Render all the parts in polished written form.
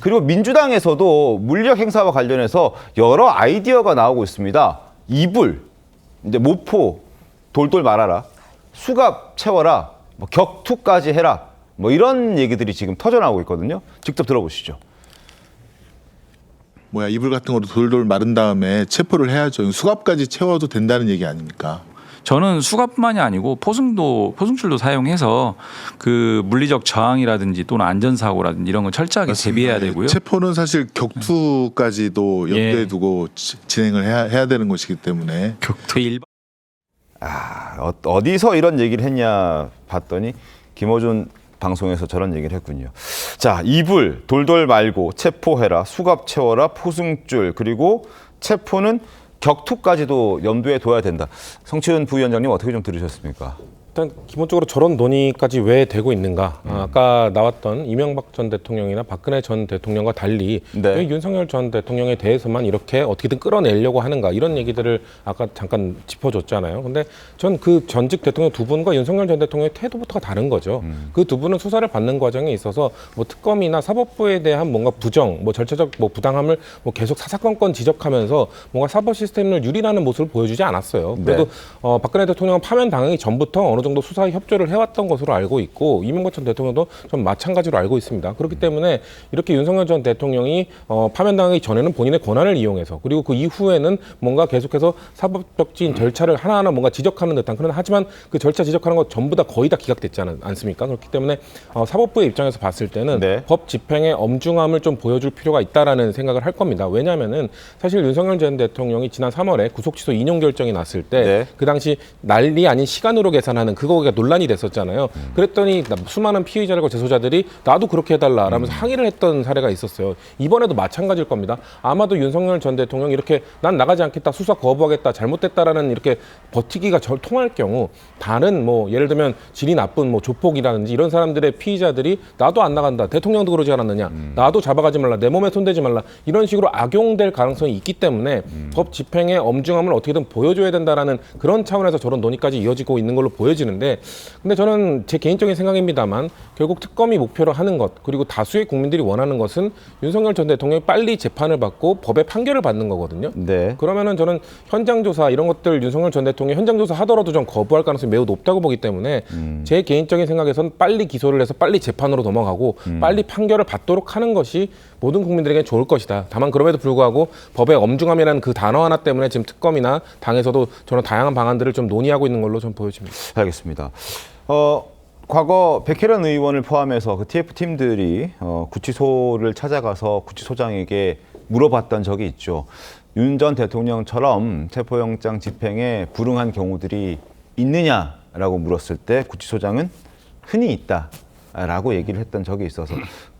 그리고 민주당에서도 물리력 행사와 관련해서 여러 아이디어가 나오고 있습니다. 이불, 이제 모포, 돌돌 말아라, 수갑 채워라, 뭐 격투까지 해라, 뭐 이런 얘기들이 지금 터져나오고 있거든요. 직접 들어보시죠. 이불 같은 거로 돌돌 마른 다음에 체포를 해야죠. 수갑까지 채워도 된다는 얘기 아닙니까? 저는 수갑만이 아니고 포승줄도 사용해서 그 물리적 저항이라든지 또는 안전사고라든지 이런 건 철저하게 대비해야 되고요. 체포는 사실 격투까지도 염두에 두고 진행을 해야 되는 것이기 때문에. 어디서 이런 얘기를 했냐 봤더니 김어준 방송에서 저런 얘기를 했군요. 자, 이불, 돌돌 말고 체포해라, 수갑 채워라, 포승줄, 그리고 체포는 격투까지도 염두에 둬야 된다. 성치은 부위원장님 어떻게 좀 들으셨습니까? 일단 기본적으로 저런 논의까지 왜 되고 있는가? 아까 나왔던 이명박 전 대통령이나 박근혜 전 대통령과 달리 네. 왜 윤석열 전 대통령에 대해서만 이렇게 어떻게든 끌어내려고 하는가? 이런 얘기들을 아까 잠깐 짚어줬잖아요. 근데 전 그 전직 대통령 두 분과 윤석열 전 대통령의 태도부터가 다른 거죠. 그 두 분은 수사를 받는 과정에 있어서 뭐 특검이나 사법부에 대한 뭔가 부정, 뭐 절차적 뭐 부당함을 뭐 계속 사사건건 지적하면서 뭔가 사법 시스템을 유린하는 모습을 보여주지 않았어요. 그래도 박근혜 대통령은 파면 당하기 전부터 어느 정도 수사에 협조를 해왔던 것으로 알고 있고 이명박 전 대통령도 좀 마찬가지로 알고 있습니다. 그렇기 때문에 이렇게 윤석열 전 대통령이 파면당하기 전에는 본인의 권한을 이용해서 그리고 그 이후에는 뭔가 계속해서 사법적인 절차를 하나하나 뭔가 지적하는 듯한 그런 하지만 그 절차 지적하는 것 전부 다 거의 다 기각됐지 않습니까? 그렇기 때문에 사법부의 입장에서 봤을 때는 법 집행의 엄중함을 좀 보여줄 필요가 있다라는 생각을 할 겁니다. 왜냐하면은 사실 윤석열 전 대통령이 지난 3월에 구속취소 인용 결정이 났을 때 그 당시 난리 아닌 시간으로 계산하는 그거가 논란이 됐었잖아요. 그랬더니 수많은 피의자들과 재소자들이 나도 그렇게 해달라라면서 항의를 했던 사례가 있었어요. 이번에도 마찬가지일 겁니다. 아마도 윤석열 전 대통령이 이렇게 난 나가지 않겠다, 수사 거부하겠다, 잘못됐다라는 이렇게 버티기가 통할 경우 다른 뭐 예를 들면 질이 나쁜 뭐 조폭이라든지 이런 사람들의 피의자들이 나도 안 나간다, 대통령도 그러지 않았느냐, 나도 잡아가지 말라, 내 몸에 손대지 말라 이런 식으로 악용될 가능성이 있기 때문에 법 집행의 엄중함을 어떻게든 보여줘야 된다라는 그런 차원에서 저런 논의까지 이어지고 있는 걸로 보여지는데 근데 저는 제 개인적인 생각입니다만 결국 특검이 목표로 하는 것 그리고 다수의 국민들이 원하는 것은 윤석열 전 대통령이 빨리 재판을 받고 법의 판결을 받는 거거든요. 그러면은 저는 현장 조사 이런 것들 윤석열 전 대통령이 현장 조사 하더라도 좀 거부할 가능성이 매우 높다고 보기 때문에 제 개인적인 생각에서는 빨리 기소를 해서 빨리 재판으로 넘어가고 빨리 판결을 받도록 하는 것이 모든 국민들에게 좋을 것이다. 다만 그럼에도 불구하고 법의 엄중함이라는 그 단어 하나 때문에 지금 특검이나 당에서도 저는 다양한 방안들을 좀 논의하고 있는 걸로 좀 보여집니다. 알겠습니다. 과거 백혜련 의원을 포함해서 그 TF팀들이 구치소를 찾아가서 구치소장에게 물어봤던 적이 있죠. 윤 전 대통령처럼 체포영장 집행에 불응한 경우들이 있느냐라고 물었을 때 구치소장은 흔히 있다라고 얘기를 했던 적이 있어서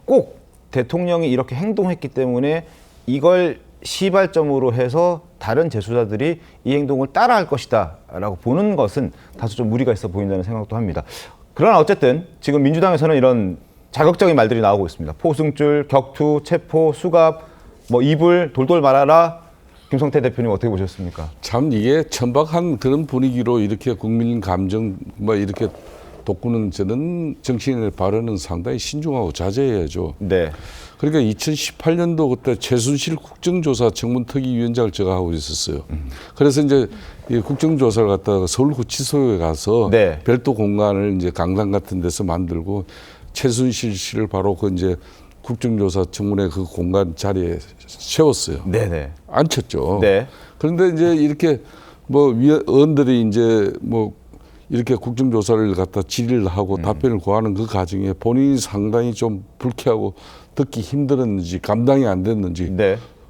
꼭 대통령이 이렇게 행동했기 때문에 이걸 시발점으로 해서 다른 재수자들이 이 행동을 따라할 것이다 라고 보는 것은 다소 좀 무리가 있어 보인다는 생각도 합니다. 그러나 어쨌든 지금 민주당에서는 이런 자극적인 말들이 나오고 있습니다. 포승줄, 격투, 체포, 수갑, 뭐 이불, 돌돌 말아라. 김성태 대표님 어떻게 보셨습니까? 참 이게 천박한 그런 분위기로 이렇게 국민 감정 이렇게 돋구는 저는 정치인의 발언은 상당히 신중하고 자제해야죠. 그러니까 2018년도 그때 최순실 국정조사 청문특위위원장을 제가 하고 있었어요. 그래서 이제 이 국정조사를 갖다가 서울구치소에 가서 별도 공간을 이제 강당 같은 데서 만들고 최순실 씨를 바로 그 이제 국정조사 청문회 그 공간 자리에 세웠어요. 앉혔죠. 그런데 이제 이렇게 뭐 의원들이 이제 뭐 이렇게 국정조사를 갖다 질의를 하고 답변을 구하는 그 과정에 본인이 상당히 좀 불쾌하고 듣기 힘들었는지 감당이 안 됐는지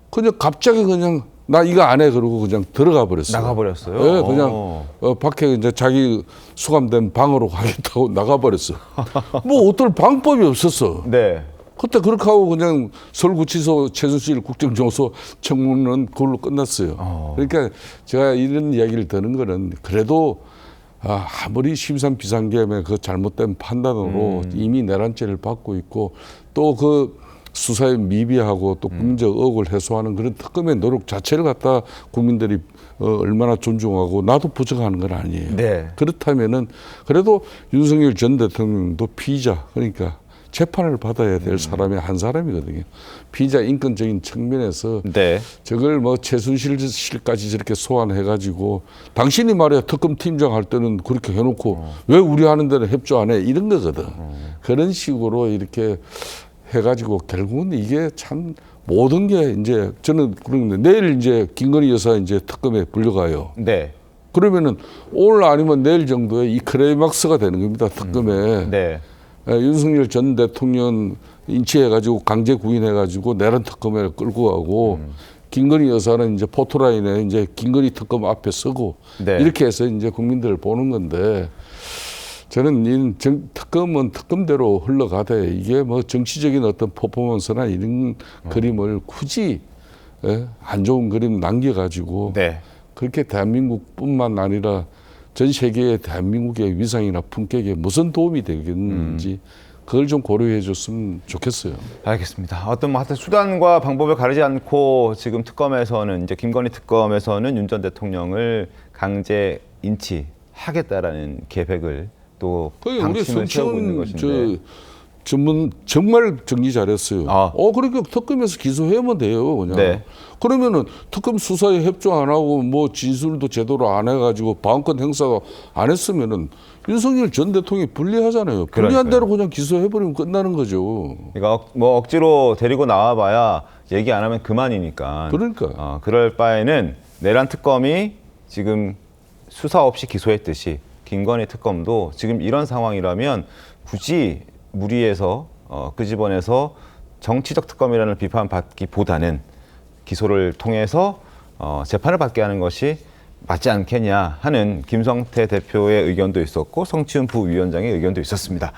그냥 갑자기 그냥 나 이거 안 해 그러고 그냥 들어가 버렸어요. 나가버렸어요? 네, 그냥 밖에 이제 자기 수감된 방으로 가겠다고 나가버렸어. 뭐 어떨 방법이 없었어. 그때 그렇게 하고 그냥 서울구치소 최순실 국정조사 청문은 그걸로 끝났어요. 그러니까 제가 이런 이야기를 드는 거는 그래도 아무리 심산 비상계엄의 그 잘못된 판단으로 이미 내란죄를 받고 있고 또 그 수사에 미비하고 또 국민적 의혹을 해소하는 그런 특검의 노력 자체를 갖다 국민들이 얼마나 존중하고 나도 부정하는 건 아니에요. 그렇다면은 그래도 윤석열 전 대통령도 피의자 그러니까 재판을 받아야 될 사람이 한 사람이거든요. 피의자 인권적인 측면에서 네. 저걸 뭐 최순실까지 저렇게 소환해가지고 당신이 말이야 특검 팀장 할 때는 그렇게 해놓고 왜 우리 하는 데는 협조 안 해? 이런 거거든. 그런 식으로 이렇게 해가지고 결국은 이게 참 모든 게 이제 저는 그런 건데 내일 이제 김건희 여사 이제 특검에 불려가요. 네. 그러면은 오늘 아니면 내일 정도에 이 클라이막스가 되는 겁니다. 특검에. 네. 윤석열 전 대통령 인치해가지고 강제 구인해가지고 내란 특검에 끌고 가고 김건희 여사는 이제 포토라인에 이제 김건희 특검 앞에 서고 네. 이렇게 해서 이제 국민들을 보는 건데 저는 이 특검은 특검대로 흘러가되 이게 뭐 정치적인 어떤 퍼포먼스나 이런 그림을 굳이 안 좋은 그림 남겨가지고 네. 그렇게 대한민국뿐만 아니라 전 세계의 대한민국의 위상이나 품격에 무슨 도움이 되겠는지 그걸 좀 고려해 줬으면 좋겠어요. 알겠습니다. 어떤 뭐 하여튼 수단과 방법을 가리지 않고 지금 특검에서는 이제 김건희 특검에서는 윤 전 대통령을 강제 인치하겠다라는 계획을 또 우리 방침을 세우고 있는 것인데. 전문 정말 정리 잘했어요. 아. 그러니까 특검에서 기소하면 돼요, 그냥. 네. 그러면은 특검 수사에 협조 안 하고 뭐 진술도 제대로 안 해가지고 방어권 행사 안 했으면은 윤석열 전 대통령이 불리하잖아요. 불리한 그러니까요. 대로 그냥 기소해버리면 끝나는 거죠. 그러니까 뭐 억지로 데리고 나와봐야 얘기 안 하면 그만이니까. 그러니까. 그럴 바에는 내란 특검이 지금 수사 없이 기소했듯이 김건희 특검도 지금 이런 상황이라면 굳이 무리해서 끄집어내서 정치적 특검이라는 비판받기보다는 기소를 통해서 재판을 받게 하는 것이 맞지 않겠냐 하는 김성태 대표의 의견도 있었고 성치훈 부위원장의 의견도 있었습니다.